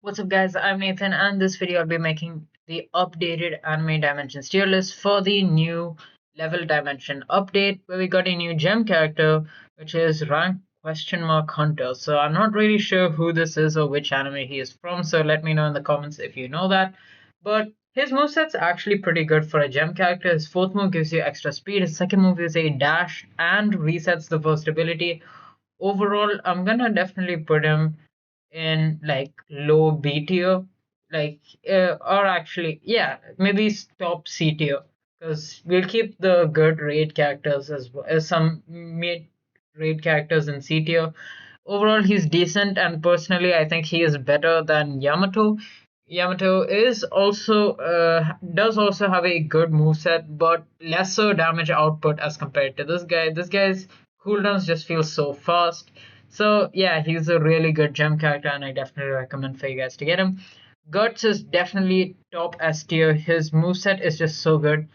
What's up guys, I'm Nathan and this video I'll be making the updated anime dimensions tier list for the new level dimension update where we got a new gem character which is rank question mark hunter. So I'm not really sure who this is or which anime he is from, so let me know in the comments if you know that. But his moveset's actually pretty good for a gem character. His fourth move gives you extra speed, his second move is a dash and resets the first ability. Overall, I'm gonna definitely put him in like low B tier, like or actually, yeah, maybe top C tier, because we'll keep the good raid characters as well as some mid raid characters in C tier. Overall, he's decent, and personally, I think he is better than Yamato. Yamato is also does also have a good moveset, but lesser damage output as compared to this guy. This guy's cooldowns just feel so fast. So yeah, he's a really good gem character, and I definitely recommend for you guys to get him. Guts is definitely top S tier. His moveset is just so good.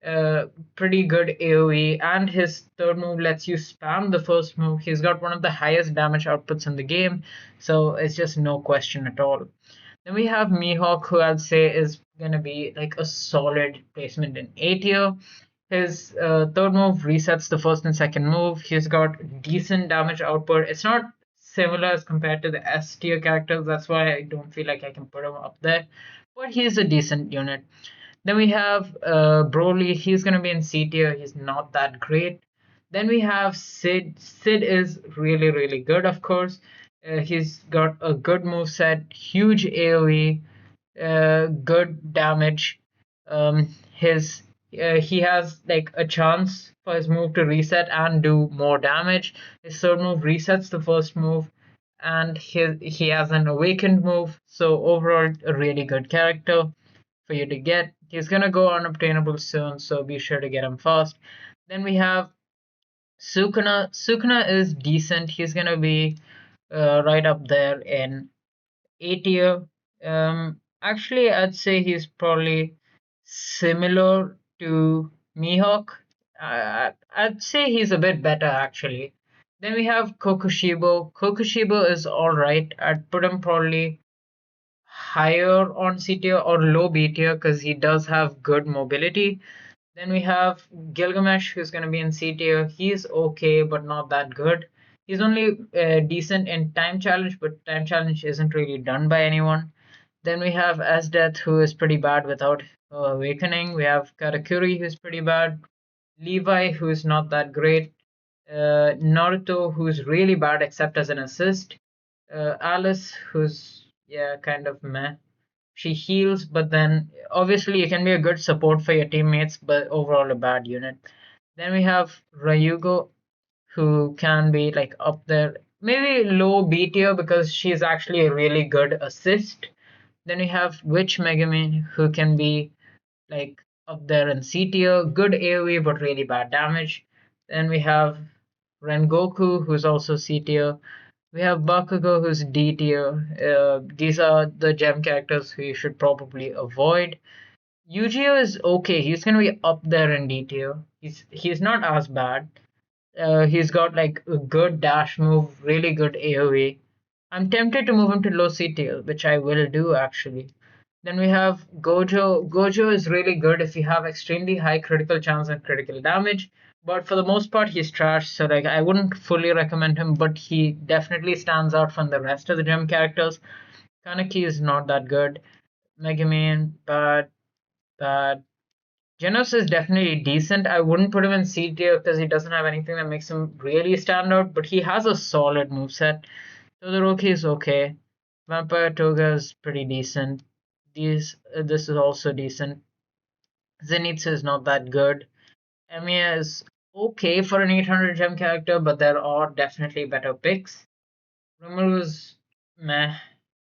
Uh, Pretty good AoE, and his third move lets you spam the first move. He's got one of the highest damage outputs in the game, so it's just no question at all. Then we have Mihawk, who I'd say is gonna be like a solid placement in A tier. His third move resets the first and second move. He's got decent damage output. It's not similar as compared to the S tier characters. That's why I don't feel like I can put him up there. But he's a decent unit. Then we have Broly. He's gonna be in C tier. He's not that great. Then we have Sid. Sid is really really good, of course. He's got a good move set, huge AOE, good damage. His He has like a chance for his move to reset and do more damage. His third move resets the first move, and he has an awakened move. So overall, a really good character for you to get. He's gonna go unobtainable soon, so be sure to get him fast. Then we have Sukuna. Sukuna is decent. He's gonna be right up there in A tier. Actually, I'd say he's probably similar to Mihawk. I'd say he's a bit better actually. Then we have Kokushibo. Kokushibo is alright. I'd put him probably higher on C tier or low B tier because he does have good mobility. Then we have Gilgamesh, who's going to be in C tier. He's okay, but not that good. He's only decent in time challenge, but time challenge isn't really done by anyone. Then we have Asdeath, who is pretty bad without awakening. We have Karakuri, who's pretty bad. Levi, who's not that great. Naruto, who's really bad except as an assist. Alice, who's yeah, kind of meh. She heals, but then obviously you can be a good support for your teammates, but overall a bad unit. Then we have Ryugo, who can be like up there, maybe low B tier because she's actually a really good assist. Then we have Witch Megami, who can be like up there in C tier, good AoE but really bad damage. Then we have Rengoku, who's also C tier. We have Bakugo, who's D tier. These are the gem characters who you should probably avoid. Yu-Gi-Oh is okay. He's gonna be up there in D tier. He's not as bad. He's got like a good dash move, really good AoE. I'm tempted to move him to low C tier, which I will do actually. Then we have Gojo. Gojo is really good if you have extremely high critical chance and critical damage, but for the most part he's trash. So like I wouldn't fully recommend him, but he definitely stands out from the rest of the gem characters. Kaneki is not that good. Megumin, bad, bad. Genos is definitely decent. I wouldn't put him in C tier because he doesn't have anything that makes him really stand out, but he has a solid moveset. Todoroki is okay. Vampire Toga is pretty decent. This is also decent. Zenitsu is not that good. Emiya is okay for an 800 gem character, but there are definitely better picks. Rimuru meh.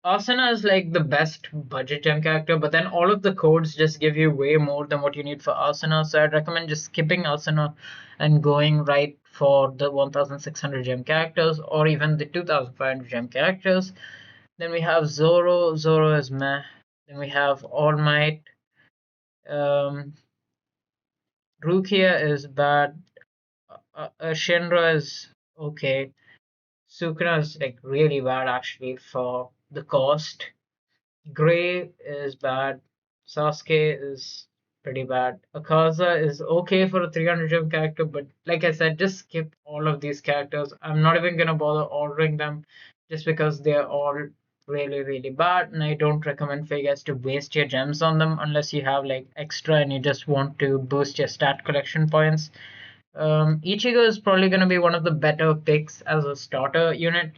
Asuna is like the best budget gem character, but then all of the codes just give you way more than what you need for Asuna. So I'd recommend just skipping Asuna and going right for the 1600 gem characters or even the 2500 gem characters. Then we have Zoro. Zoro is meh. Then we have All Might. Um, Rukia is bad. Shinra is okay. Sukuna is like really bad actually for the cost. Gray is bad. Sasuke is pretty bad. Akaza is okay for a 300 gem character, but like I said, just skip all of these characters. I'm not even gonna bother ordering them just because they're all really, really bad, and I don't recommend for you guys to waste your gems on them unless you have like extra and you just want to boost your stat collection points. Ichigo is probably gonna be one of the better picks as a starter unit.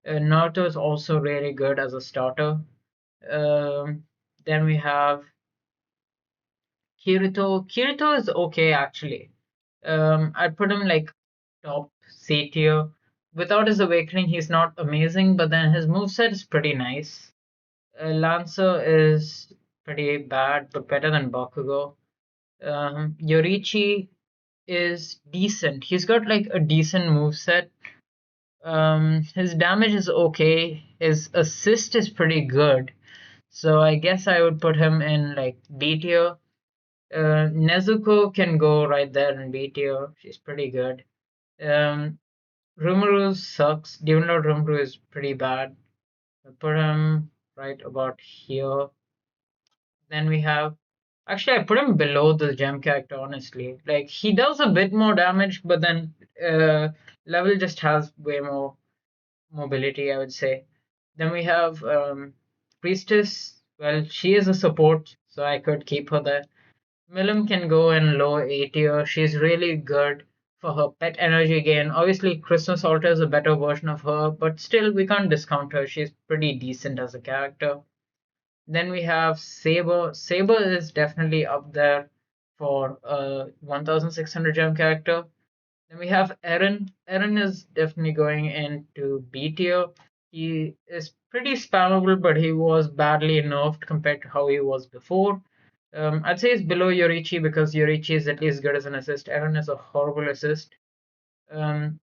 Naruto is also really good as a starter. Um, then we have Kirito. Kirito is okay actually. I'd put him like top C tier. Without his awakening, he's not amazing, but then his moveset is pretty nice. Lancer is pretty bad, but better than Bakugo. Yorichi is decent. He's got like a decent moveset. His damage is okay. His assist is pretty good. So I guess I would put him in like B tier. Nezuko can go right there in B tier. She's pretty good. Um, Rimuru sucks, even though Rimuru is pretty bad. I put him right about here. Then we have. Actually, I put him below the gem character, honestly. Like, he does a bit more damage, but then level just has way more mobility, I would say. Then we have Priestess. Well, she is a support, so I could keep her there. Milim can go in low A tier. She's really good for her pet energy gain. Obviously, Christmas Altar is a better version of her, but still, we can't discount her. She's pretty decent as a character. Then we have Saber. Saber is definitely up there for a 1600 gem character. Then we have Eren. Eren is definitely going into B tier. He is pretty spammable, but he was badly nerfed compared to how he was before. I'd say it's below Yorichi because Yorichi is at least good as an assist. Eren is a horrible assist. Um,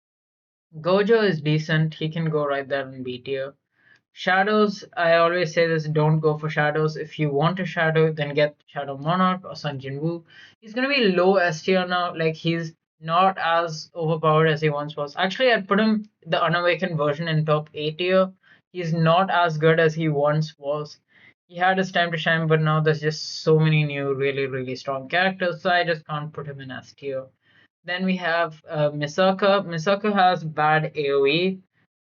Gojo is decent. He can go right there in B tier. Shadows, I always say this, don't go for shadows. If you want a shadow, then get Shadow Monarch or Sun Jin Woo. He's gonna be low S tier now, like he's not as overpowered as he once was. Actually, I'd put him the unawakened version in top A tier. He's not as good as he once was. He had his time to shine, but now there's just so many new, really, really strong characters, so I just can't put him in S tier. Then we have Misaka. Misaka has bad AoE,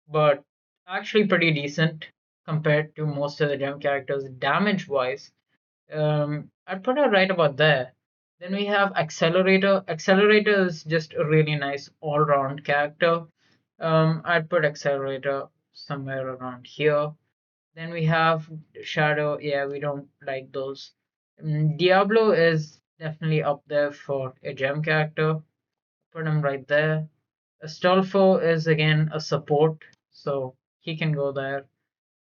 but actually pretty decent compared to most of the gem characters damage wise. I'd put her right about there. Then we have Accelerator. Accelerator is just a really nice all round character. I'd put Accelerator somewhere around here. Then we have Shadow. Yeah, we don't like those. Diablo is definitely up there for a gem character. Put him right there. Astolfo is again a support, so he can go there.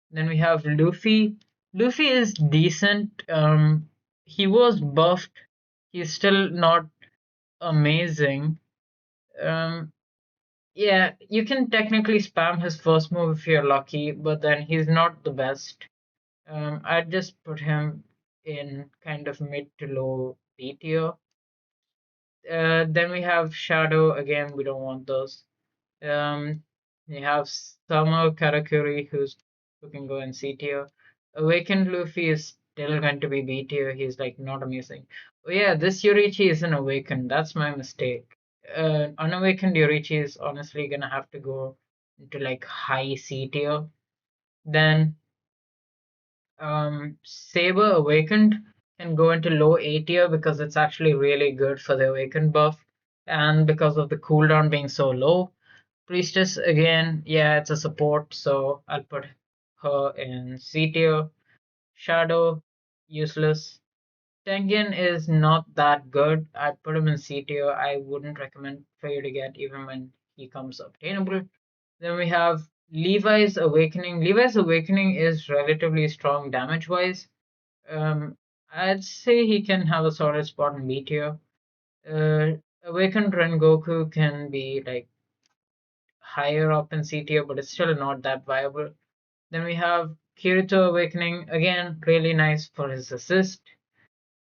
Then we have Luffy. Luffy is decent. He was buffed. He's still not amazing. Um, yeah, you can technically spam his first move if you're lucky, but then he's not the best. I'd just put him in kind of mid to low B tier. Then we have Shadow. Again, we don't want those. You have Summer Karakuri, who can go in C tier. Awakened Luffy is still going to be B tier. He's like not amazing. Oh yeah, this Yorichi isn't awakened. That's my mistake. Unawakened Yorichi is honestly gonna have to go into like high C tier. Then Saber Awakened can go into low A tier because it's actually really good for the Awakened buff, and because of the cooldown being so low. Priestess again, yeah, it's a support, so I'll put her in C tier. Shadow, useless. Tengen is not that good. I'd put him in C tier. I wouldn't recommend for you to get even when he comes obtainable. Then we have Levi's Awakening. Levi's Awakening is relatively strong damage wise. Um, I'd say he can have a solid spot in B tier. Awakened Rengoku can be like higher up in C tier, but it's still not that viable. Then we have Kirito Awakening, again, really nice for his assist.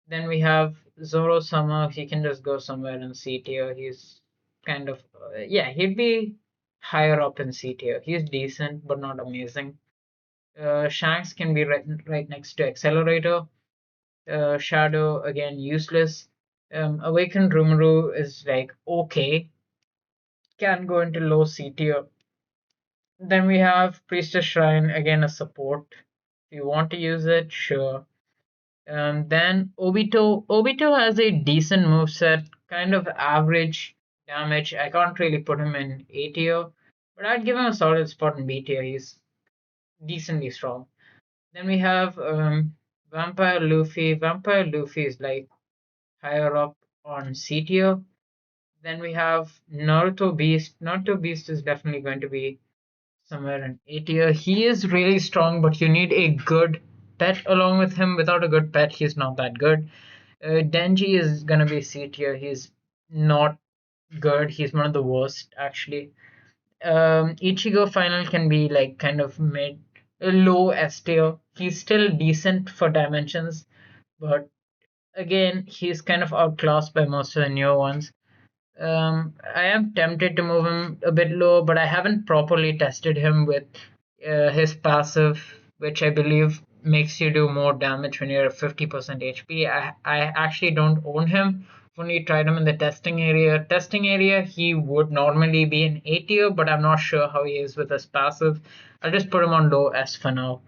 Then we have Zoro Sama, he can just go somewhere in C tier. He's kind of, yeah, he'd be higher up in C tier. He's decent, but not amazing. Shanks can be right next to Accelerator. Shadow again useless. Awakened Rumuru is like okay, can go into low C tier. Then we have Priestess Shrine, again a support. If you want to use it, sure. Then Obito has a decent moveset, kind of average damage. I can't really put him in A tier, but I'd give him a solid spot in B tier. He's decently strong. Then we have Vampire Luffy. Vampire Luffy is like higher up on C tier. Then we have Naruto Beast. Naruto Beast is definitely going to be somewhere in A tier. He is really strong, but you need a good pet along with him. Without a good pet, he's not that good. Denji is gonna be C tier. He's not good. He's one of the worst, actually. Ichigo final can be like kind of mid, low S tier. He's still decent for dimensions, but again, he's kind of outclassed by most of the newer ones. I am tempted to move him a bit low, but I haven't properly tested him with his passive, which I believe makes you do more damage when you're at 50% HP. I actually don't own him. I've only tried him in the testing area. Testing area, he would normally be an A tier, but I'm not sure how he is with his passive. I'll just put him on low S for now.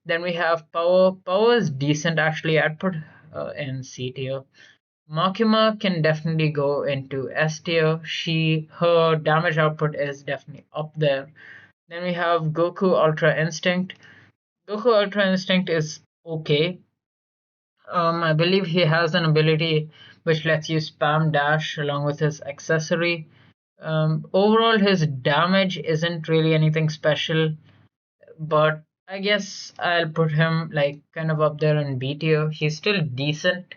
Then we have power. Power is decent actually. I'd put in C tier. Makima can definitely go into S tier. Her damage output is definitely up there. Then we have Goku Ultra Instinct. Goku Ultra Instinct is okay. I believe he has an ability which lets you spam dash along with his accessory. Overall, his damage isn't really anything special, but I guess I'll put him like kind of up there in B tier. He's still decent.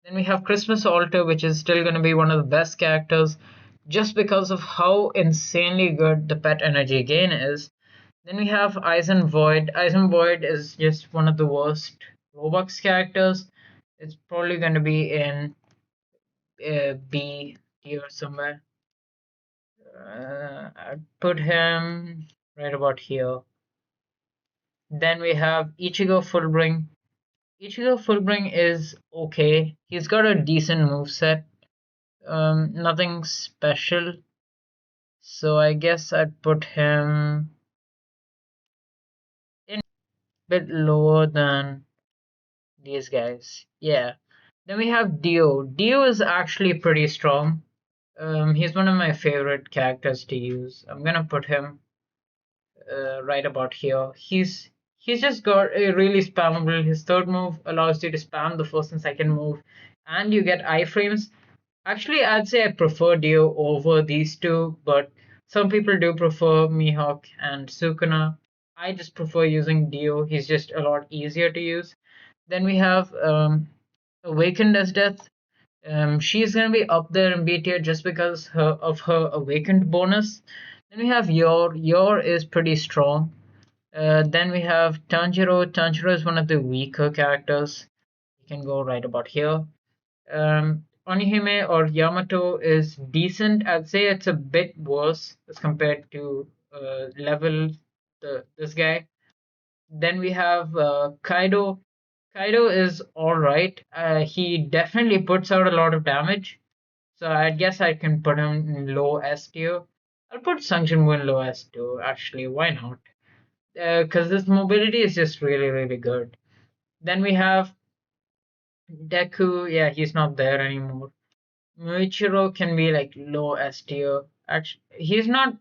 Then we have Christmas Altar, which is still going to be one of the best characters just because of how insanely good the pet energy gain is. Then we have Eisen Void. Eisen Void is just one of the worst Roblox characters. It's probably going to be in B tier somewhere. I'd put him right about here. Then we have Ichigo Fullbring. Ichigo Fullbring is okay. He's got a decent moveset. Nothing special. So I guess I'd put him in a bit lower than these guys. Yeah. Then we have Dio. Dio is actually pretty strong. He's one of my favorite characters to use. I'm gonna put him right about here. He's just got a really spammable. His third move allows you to spam the first and second move, and you get iframes. Actually, I'd say I prefer Dio over these two, but some people do prefer Mihawk and Sukuna. I just prefer using Dio. He's just a lot easier to use. Then we have Awakened as Death. She's gonna be up there in B tier just because of her Awakened bonus. Then we have Yor. Yor is pretty strong. Then we have Tanjiro. Tanjiro is one of the weaker characters. You can go right about here. Onihime or Yamato is decent. I'd say it's a bit worse as compared to level this guy. Then we have Kaido. Kaido is all right. He definitely puts out a lot of damage, so I guess I can put him in low S tier. I'll put Sanjin in low S too. Actually, why not? Because his mobility is just really really good. Then we have Deku. Yeah, he's not there anymore. Muichiro can be like low S tier. Actually, he's not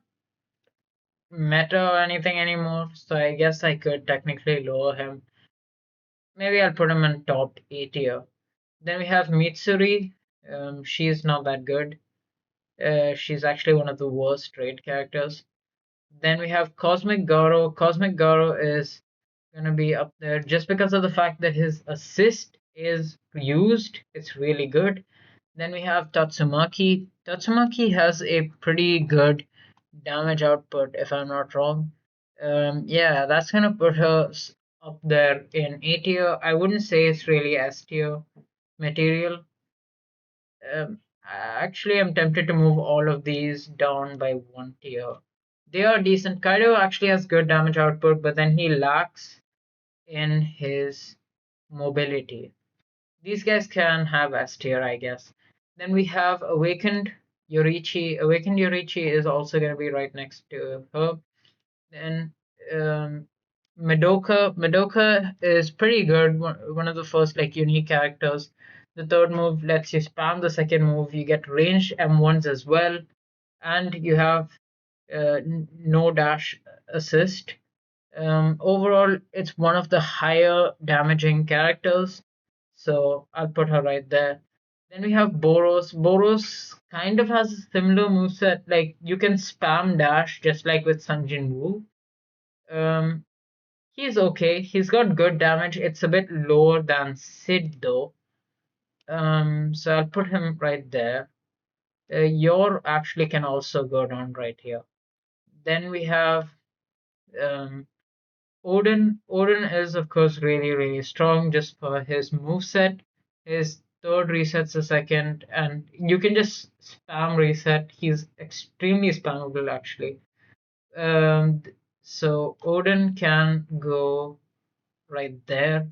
meta or anything anymore, so I guess I could technically lower him. Maybe I'll put him in top A tier. Then we have Mitsuri. She's not that good. She's actually one of the worst raid characters. Then we have Cosmic Garo. Cosmic Garo is gonna be up there just because of the fact that his assist is used. It's really good. Then we have Tatsumaki. Tatsumaki has a pretty good damage output, if I'm not wrong. Yeah, that's gonna put her up there in A tier. I wouldn't say it's really S tier material. Actually, I'm tempted to move all of these down by one tier. They are decent. Kaido actually has good damage output, but then he lacks in his mobility. These guys can have S tier, I guess. Then we have Awakened Yorichi. Awakened Yorichi is also going to be right next to her. Then um, Madoka. Madoka is pretty good. One of the first like unique characters. The third move lets you spam the second move. You get ranged M1s as well, and you have no dash assist. Overall, it's one of the higher damaging characters, so I'll put her right there. Then we have Boros. Boros kind of has a similar moveset, like you can spam dash just like with Sanjin Woo. Um, he's okay. He's got good damage. It's a bit lower than Sid though. So I'll put him right there. Yor actually can also go down right here. Then we have um, Odin. Odin is of course really really strong just for his moveset. His third resets a second, and you can just spam reset. He's extremely spammable actually. Um, so Odin can go right there.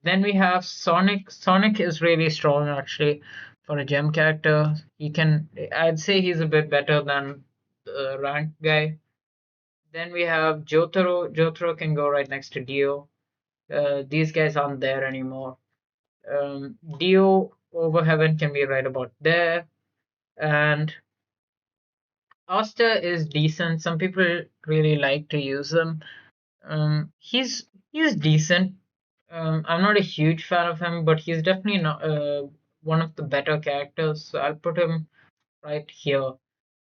Then we have Sonic. Sonic is really strong actually for a gem character. He can, I'd say he's a bit better than the rank guy. Then we have Jotaro. Jotaro can go right next to Dio. These guys aren't there anymore. Dio over Heaven can be right about there. And Asta is decent. Some people really like to use them. He's decent. I'm not a huge fan of him, but he's definitely not one of the better characters. So I'll put him right here.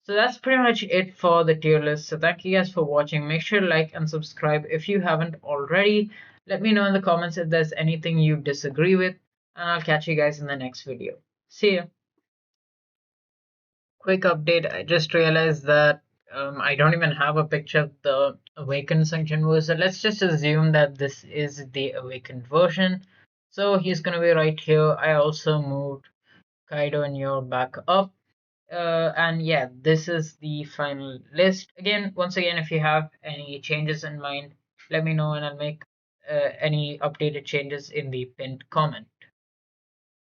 So that's pretty much it for the tier list. So thank you guys for watching. Make sure to like and subscribe if you haven't already. Let me know in the comments if there's anything you disagree with, and I'll catch you guys in the next video. See ya. Quick update, I just realized that I don't even have a picture of the awakened Sunken Wu, so let's just assume that this is the awakened version. So he's gonna be right here. I also moved Kaido and Yor back up. And yeah, this is the final list. Once again, if you have any changes in mind, let me know and I'll make any updated changes in the pinned comment.